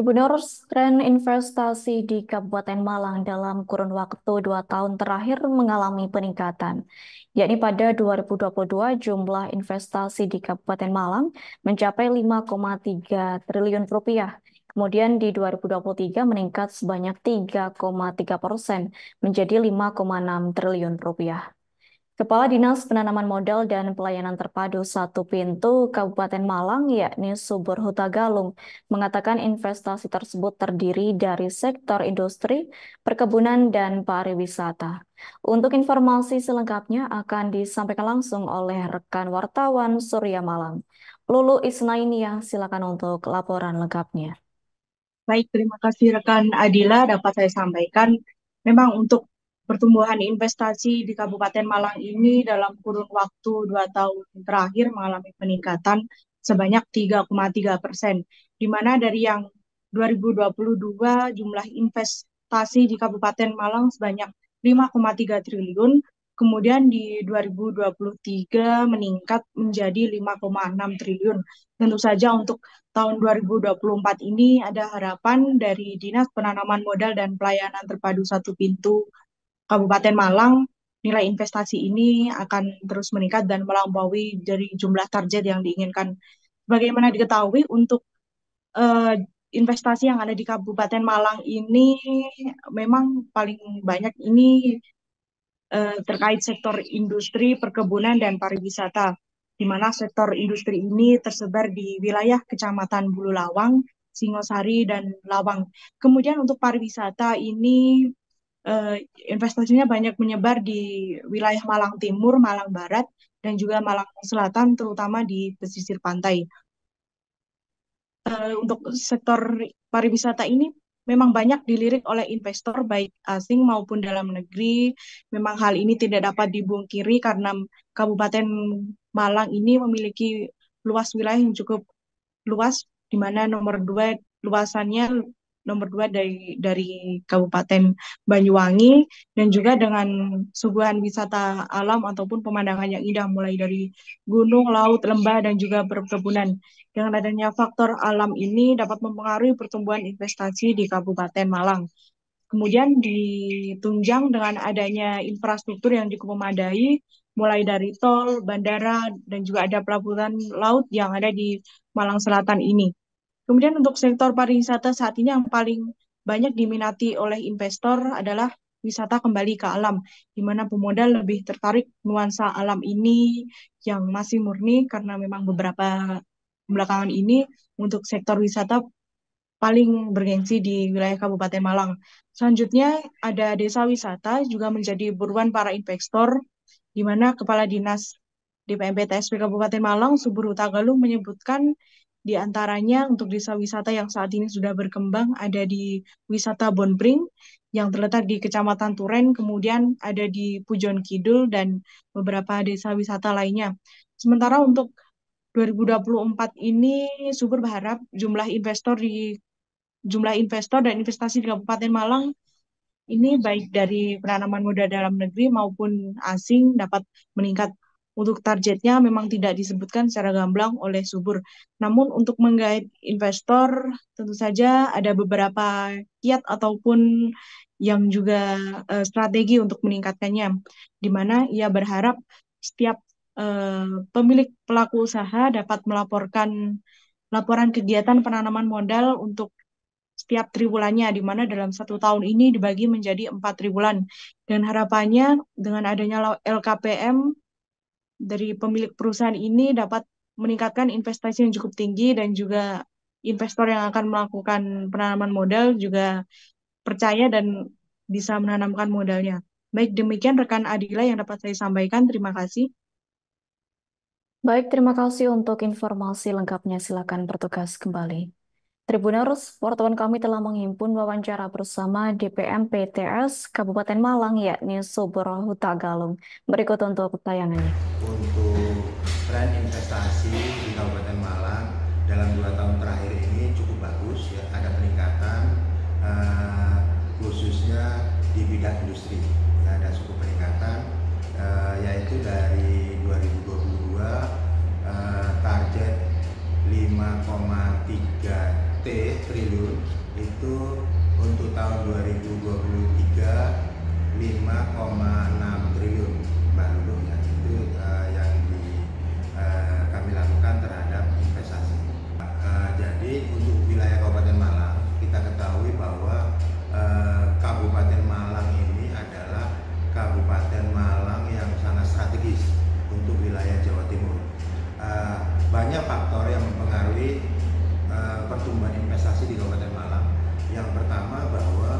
Tribuners, tren investasi di Kabupaten Malang dalam kurun waktu 2 tahun terakhir mengalami peningkatan. Yakni pada 2022 jumlah investasi di Kabupaten Malang mencapai 5,3 triliun rupiah. Kemudian di 2023 meningkat sebanyak 3,3% menjadi 5,6 triliun rupiah. Kepala Dinas Penanaman Modal dan Pelayanan Terpadu Satu Pintu Kabupaten Malang, yakni Subur Hutagalung, mengatakan investasi tersebut terdiri dari sektor industri, perkebunan, dan pariwisata. Untuk informasi selengkapnya akan disampaikan langsung oleh rekan wartawan Surya Malang. Lulu Isnainia, silakan untuk laporan lengkapnya. Baik, terima kasih rekan Adila. Dapat saya sampaikan, memang untuk pertumbuhan investasi di Kabupaten Malang ini dalam kurun waktu 2 tahun terakhir mengalami peningkatan sebanyak 3,3%, di mana dari yang 2022 jumlah investasi di Kabupaten Malang sebanyak 5,3 triliun, kemudian di 2023 meningkat menjadi 5,6 triliun. Tentu saja untuk tahun 2024 ini ada harapan dari Dinas Penanaman Modal dan Pelayanan Terpadu Satu Pintu Kabupaten Malang, nilai investasi ini akan terus meningkat dan melampaui dari jumlah target yang diinginkan. Bagaimana diketahui untuk eh, investasi yang ada di Kabupaten Malang ini memang paling banyak ini terkait sektor industri, perkebunan, dan pariwisata, di mana sektor industri ini tersebar di wilayah Kecamatan Bululawang, Singosari, dan Lawang. Kemudian untuk pariwisata ini eh, investasinya banyak menyebar di wilayah Malang Timur, Malang Barat, dan juga Malang Selatan, terutama di pesisir pantai. Untuk sektor pariwisata ini memang banyak dilirik oleh investor baik asing maupun dalam negeri. Memang hal ini tidak dapat dibungkiri karena Kabupaten Malang ini memiliki luas wilayah yang cukup luas, di mana nomor dua luasannya nomor dua dari Kabupaten Banyuwangi, dan juga dengan suguhan wisata alam ataupun pemandangan yang indah mulai dari gunung, laut, lembah, dan juga perkebunan. Dengan adanya faktor alam ini dapat mempengaruhi pertumbuhan investasi di Kabupaten Malang. Kemudian ditunjang dengan adanya infrastruktur yang cukup memadai, mulai dari tol, bandara, dan juga ada pelabuhan laut yang ada di Malang Selatan ini. Kemudian untuk sektor pariwisata saat ini yang paling banyak diminati oleh investor adalah wisata kembali ke alam, di mana pemodal lebih tertarik nuansa alam ini yang masih murni karena memang beberapa belakangan ini untuk sektor wisata paling bergengsi di wilayah Kabupaten Malang. Selanjutnya ada desa wisata juga menjadi buruan para investor, di mana Kepala Dinas DPMP TSP Kabupaten Malang, Subur Hutagalung, menyebutkan di antaranya untuk desa wisata yang saat ini sudah berkembang ada di wisata Bonpring yang terletak di Kecamatan Turen, kemudian ada di Pujon Kidul dan beberapa desa wisata lainnya. Sementara untuk 2024 ini Subur berharap jumlah investor dan investasi di Kabupaten Malang ini baik dari penanaman modal dalam negeri maupun asing dapat meningkat. Untuk targetnya memang tidak disebutkan secara gamblang oleh Subur. Namun untuk menggait investor tentu saja ada beberapa kiat ataupun yang juga strategi untuk meningkatkannya. Di mana ia berharap setiap pemilik pelaku usaha dapat melaporkan laporan kegiatan penanaman modal untuk setiap triwulannya, di mana dalam 1 tahun ini dibagi menjadi 4 triwulan. Dan harapannya dengan adanya LKPM dari pemilik perusahaan ini dapat meningkatkan investasi yang cukup tinggi dan juga investor yang akan melakukan penanaman modal juga percaya dan bisa menanamkan modalnya. Baik, demikian rekan Adila yang dapat saya sampaikan. Terima kasih. Baik, terima kasih untuk informasi lengkapnya. Silakan bertugas kembali. Tribuners, wartawan kami telah menghimpun wawancara bersama DPM PTS Kabupaten Malang, yakni Subro Hutagalung. Berikut untuk tayangannya. Untuk tren investasi di Kabupaten Malang dalam 2 tahun terakhir ini cukup bagus, ya, ada peningkatan khususnya di bidang industri, ya, ada cukup peningkatan, yaitu dari 2022 target 5,3 T triliun itu untuk tahun 2023 5,6 triliun Mbak Lulu ya. Itu yang kami lakukan terhadap investasi. Jadi untuk wilayah Kabupaten Malang kita ketahui bahwa Kabupaten Malang ini adalah Kabupaten Malang yang sangat strategis untuk wilayah Jawa Timur. Banyak faktor yang mempengaruhi pertumbuhan investasi di Kabupaten Malang. Yang pertama bahwa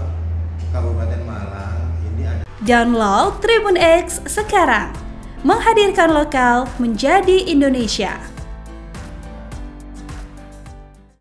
Kabupaten Malang ini ada. Download Tribun X sekarang, menghadirkan lokal menjadi Indonesia.